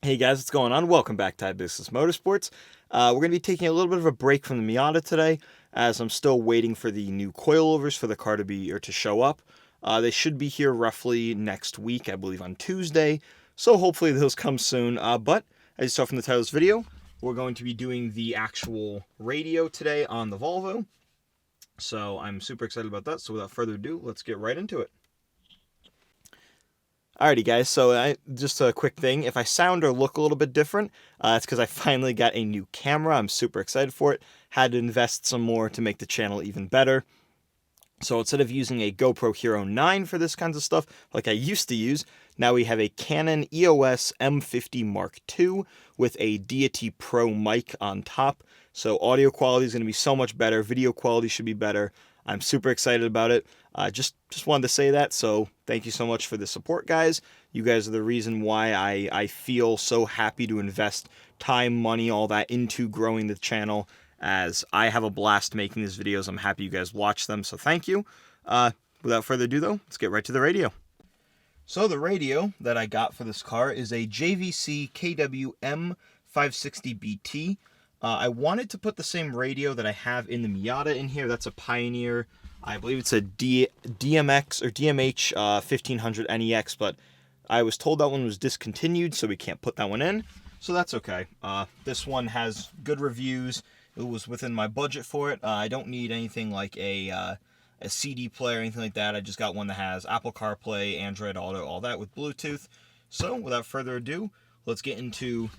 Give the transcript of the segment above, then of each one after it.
Hey guys, what's going on? Welcome back to Hibiscus Motorsports. We're going to be taking a little bit of a break from the Miata today, as I'm still waiting for the new coilovers for the car to show up. They should be here roughly next week, I believe on Tuesday, so hopefully those come soon. But as you saw from the title of this video, we're going to be doing the actual radio today on the Volvo. So I'm super excited about that, so without further ado, let's get right into it. Alrighty guys, so just a quick thing, if I sound or look a little bit different, it's because I finally got a new camera. I'm super excited for it. Had to invest some more to make the channel even better. So instead of using a GoPro Hero 9 for this kinds of stuff, like I used to use, now we have a Canon EOS M50 Mark II with a D.I.Y Pro mic on top. So audio quality is going to be so much better, video quality should be better. I'm super excited about it. Just wanted to say that, so thank you so much for the support, guys. You guys are the reason why I feel so happy to invest time, money, all that into growing the channel, as I have a blast making these videos. I'm happy you guys watch them, so thank you. Without further ado, though, let's get right to the radio. So the radio that I got for this car is a JVC KWM 560BT. I wanted to put the same radio that I have in the Miata in here. That's a Pioneer. I believe it's a DMX or DMH 1500 NEX, but I was told that one was discontinued, so we can't put that one in. So that's okay. This one has good reviews. It was within my budget for it. I don't need anything like a CD player or anything like that. I just got one that has Apple CarPlay, Android Auto, all that with Bluetooth. So without further ado, let's get into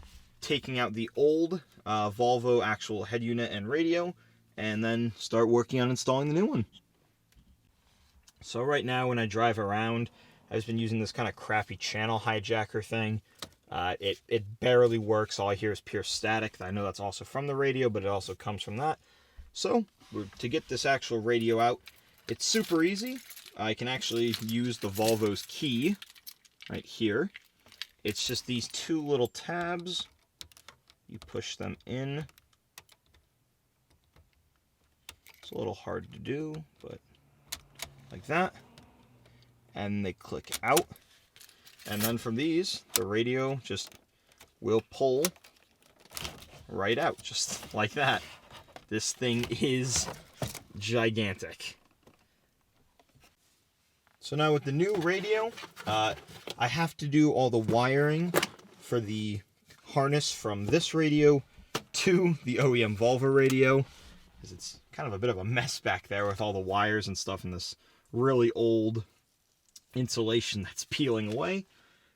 taking out the old Volvo actual head unit and radio, and then start working on installing the new one. So right now when I drive around, I've been using this kind of crappy channel hijacker thing. It barely works. All I hear is pure static. I know that's also from the radio, but it also comes from that. So to get this actual radio out, it's super easy. I can actually use the Volvo's key right here. It's just these two little tabs. You push them in. It's a little hard to do, but like that. And they click out. And then from these, the radio just will pull right out, just like that. This thing is gigantic. So now with the new radio, I have to do all the wiring for the harness from this radio to the OEM Volvo radio, because it's kind of a bit of a mess back there with all the wires and stuff in this really old insulation that's peeling away.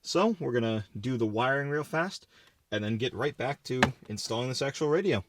So we're gonna do the wiring real fast and then get right back to installing this actual radio.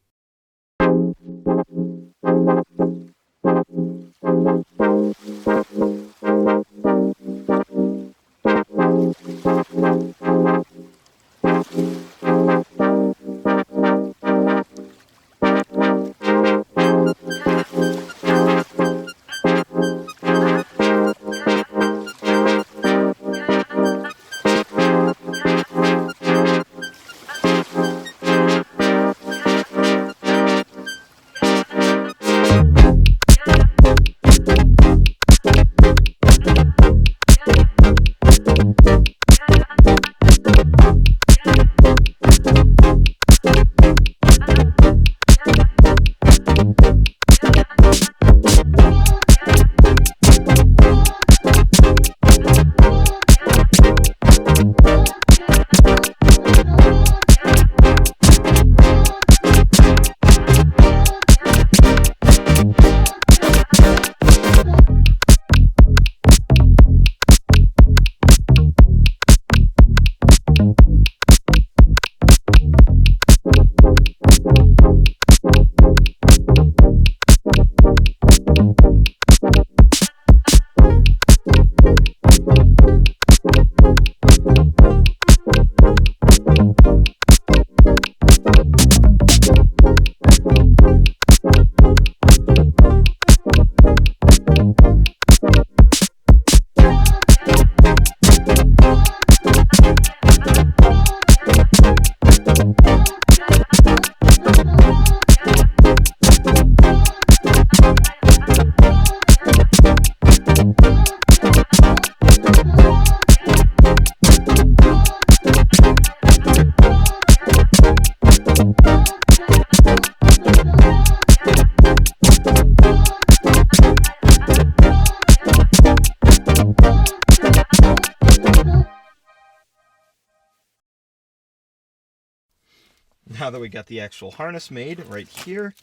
Now that we got the actual harness made right here,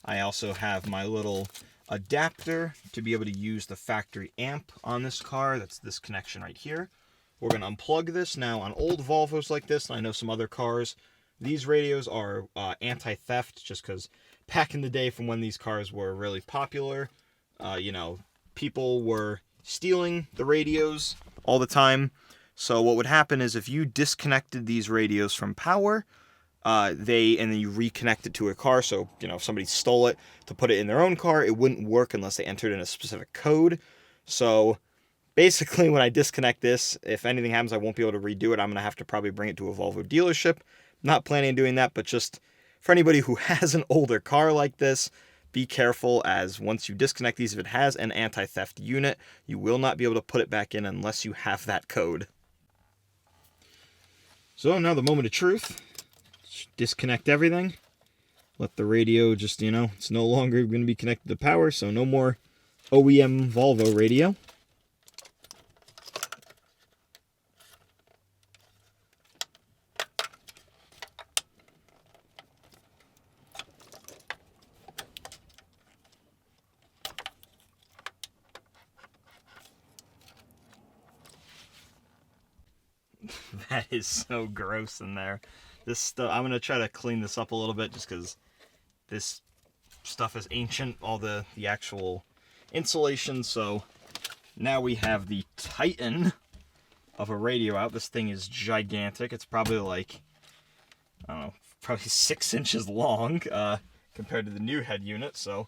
I also have my little adapter to be able to use the factory amp on this car. That's this connection right here. We're going to unplug this. Now on old Volvos like this, and I know some other cars, these radios are anti-theft, just because back in the day from when these cars were really popular, you know, people were stealing the radios all the time. So what would happen is if you disconnected these radios from power, and then you reconnect it to a car. So, you know, if somebody stole it to put it in their own car, it wouldn't work unless they entered in a specific code. So basically, when I disconnect this, if anything happens, I won't be able to redo it. I'm going to have to probably bring it to a Volvo dealership. Not planning on doing that, but just for anybody who has an older car like this, be careful, as once you disconnect these, if it has an anti-theft unit, you will not be able to put it back in unless you have that code. So now the moment of truth. Disconnect everything. Let the radio just, you know, it's no longer going to be connected to power, so no more OEM Volvo radio. That is so gross in there. This stuff, I'm going to try to clean this up a little bit just because this stuff is ancient, all the actual insulation. So now we have the Titan of a radio out. This thing is gigantic. It's probably like, I don't know, probably 6 inches long compared to the new head unit. So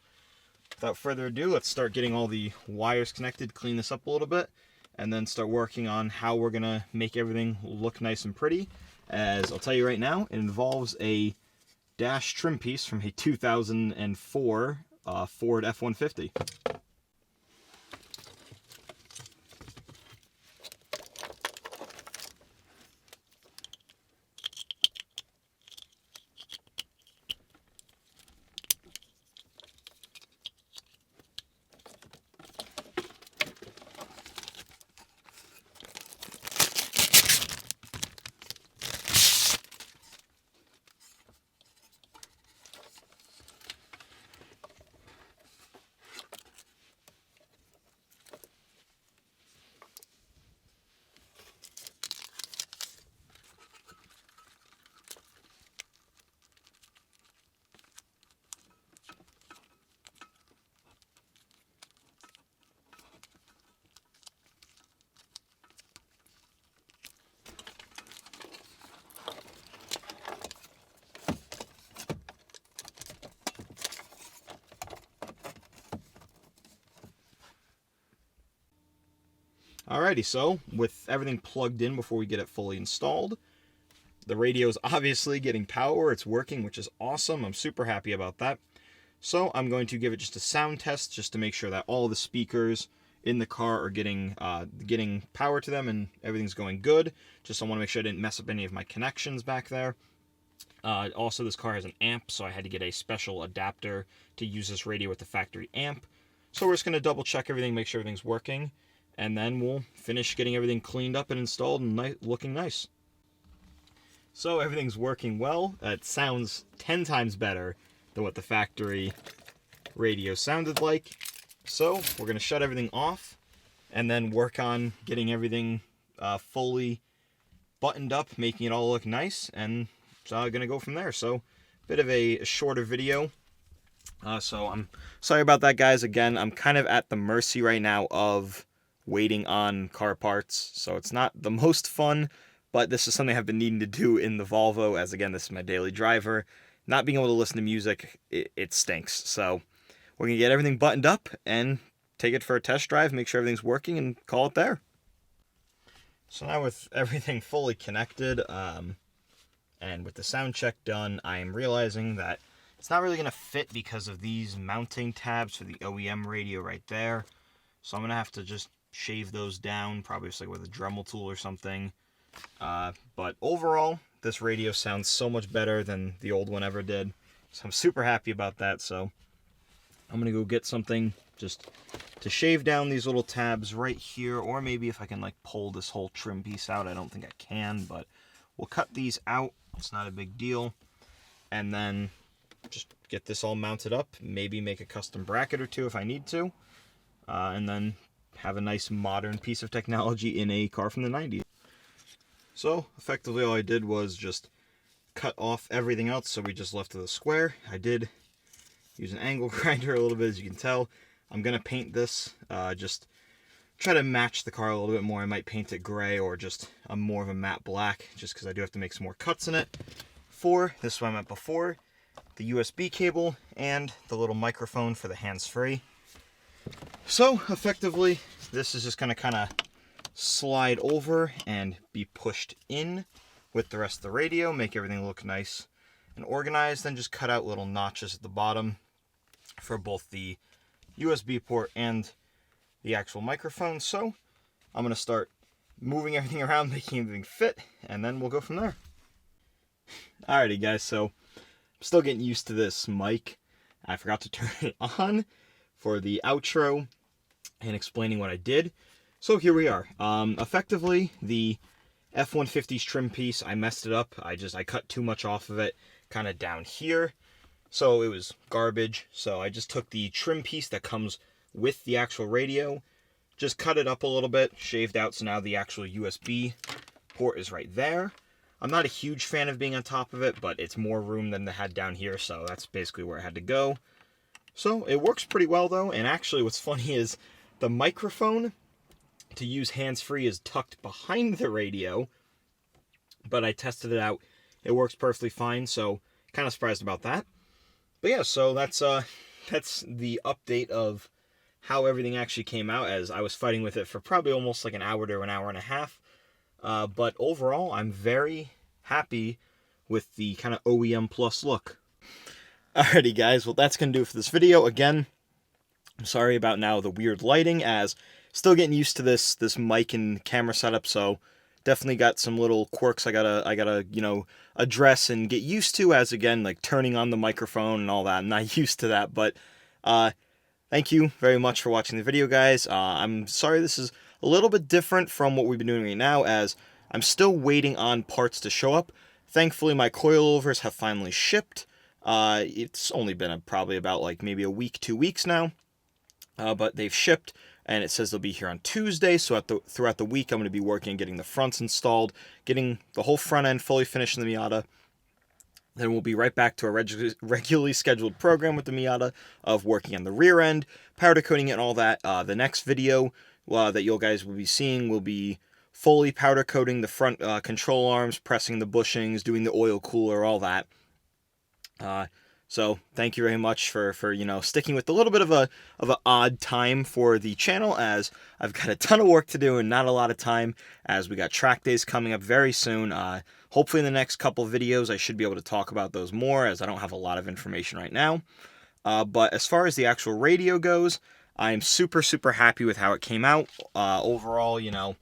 without further ado, let's start getting all the wires connected, clean this up a little bit, and then start working on how we're going to make everything look nice and pretty. As I'll tell you right now, it involves a dash trim piece from a 2004 Ford F-150. Alrighty, so with everything plugged in before we get it fully installed, the radio is obviously getting power. It's working, which is awesome. I'm super happy about that. So I'm going to give it just a sound test just to make sure that all the speakers in the car are getting power to them and everything's going good. Just I want to make sure I didn't mess up any of my connections back there. Also, this car has an amp, so I had to get a special adapter to use this radio with the factory amp. So we're just going to double check everything, make sure everything's working, and then we'll finish getting everything cleaned up and installed and looking nice. So everything's working well. It sounds 10 times better than what the factory radio sounded like. So we're going to shut everything off and then work on getting everything fully buttoned up, making it all look nice, and going to go from there. So a bit of a shorter video. So I'm sorry about that, guys. Again, I'm kind of at the mercy right now of waiting on car parts. So it's not the most fun, but this is something I've been needing to do in the Volvo, as again, this is my daily driver. Not being able to listen to music, it stinks. So we're going to get everything buttoned up and take it for a test drive, make sure everything's working, and call it there. So now with everything fully connected, and with the sound check done, I am realizing that it's not really going to fit because of these mounting tabs for the OEM radio right there. So I'm going to have to just shave those down, probably just like with a Dremel tool or something. But overall, this radio sounds so much better than the old one ever did. So I'm super happy about that. So I'm going to go get something just to shave down these little tabs right here. Or maybe if I can like pull this whole trim piece out. I don't think I can, but we'll cut these out. It's not a big deal. and then just get this all mounted up, maybe make a custom bracket or two if I need to, and then have a nice modern piece of technology in a car from the 90s. So effectively all I did was just cut off everything else, so we just left the square. I did use an angle grinder a little bit, as you can tell. I'm going to paint this, just try to match the car a little bit more. I might paint it gray or just more of a matte black, just because I do have to make some more cuts in it. This is what I meant before, the USB cable and the little microphone for the hands-free. So effectively, this is just going to kind of slide over and be pushed in with the rest of the radio, make everything look nice and organized, then just cut out little notches at the bottom for both the USB port and the actual microphone. So I'm going to start moving everything around, making everything fit, and then we'll go from there. Alrighty guys, so I'm still getting used to this mic. I forgot to turn it on for the outro and explaining what I did. So here we are. Effectively, the F-150's trim piece, I messed it up. I cut too much off of it, kind of down here. So it was garbage. So I just took the trim piece that comes with the actual radio, just cut it up a little bit, shaved out, so now the actual USB port is right there. I'm not a huge fan of being on top of it, but it's more room than they had down here, so that's basically where I had to go. So it works pretty well though, and actually what's funny is the microphone to use hands-free is tucked behind the radio, but I tested it out. It works perfectly fine, so kind of surprised about that. But yeah, so that's the update of how everything actually came out, as I was fighting with it for probably almost like an hour to an hour and a half. But overall, I'm very happy with the kind of OEM Plus look. Alrighty guys, well that's going to do it for this video. Again, I'm sorry about now the weird lighting, as still getting used to this mic and camera setup, so definitely got some little quirks I gotta you know, address and get used to, as again, like turning on the microphone and all that. I'm not used to that, but thank you very much for watching the video, guys. I'm sorry this is a little bit different from what we've been doing right now, as I'm still waiting on parts to show up. Thankfully, my coilovers have finally shipped. It's only been probably about like maybe a week, 2 weeks now, but they've shipped, and it says they'll be here on Tuesday. So throughout the week, I'm going to be working on getting the fronts installed, getting the whole front end fully finished in the Miata. Then we'll be right back to a regularly scheduled program with the Miata of working on the rear end, powder coating it and all that. The next video that you guys will be seeing will be fully powder coating the front control arms, pressing the bushings, doing the oil cooler, all that. So thank you very much for you know, sticking with a little bit of an odd time for the channel, as I've got a ton of work to do and not a lot of time, as we got track days coming up very soon. Hopefully in the next couple videos I should be able to talk about those more, as I don't have a lot of information right now. But as far as the actual radio goes, I'm super happy with how it came out. Overall, you know,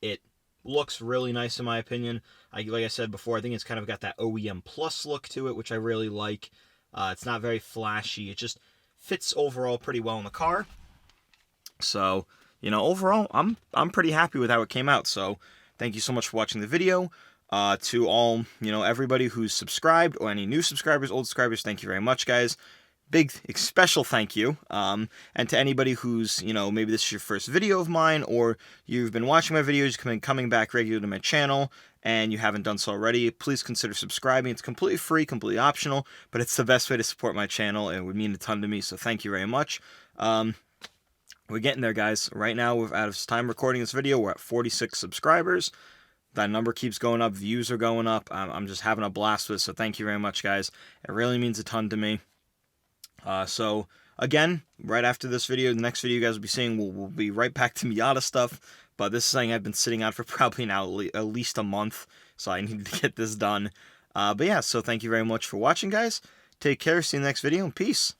it looks really nice in my opinion. Like I said before, I think it's kind of got that OEM Plus look to it, which I really like. It's not very flashy. It just fits overall pretty well in the car. So, you know, overall, I'm pretty happy with how it came out. So, thank you so much for watching the video. To all, you know, everybody who's subscribed, or any new subscribers, old subscribers, thank you very much, guys. Big special thank you. And to anybody who's, you know, maybe this is your first video of mine, or you've been watching my videos, coming back regularly to my channel, and you haven't done so already, please consider subscribing. It's completely free, completely optional, but it's the best way to support my channel, and it would mean a ton to me, so thank you very much. We're getting there, guys. Right now, we're out of time recording this video, we're at 46 subscribers. That number keeps going up, views are going up. I'm just having a blast with it, so thank you very much, guys. It really means a ton to me. So, again, right after this video, the next video you guys will be seeing, we'll be right back to Miata stuff. But this is something I've been sitting on for probably now at least a month, so I need to get this done. But yeah, so thank you very much for watching, guys. Take care, see you in the next video, and peace.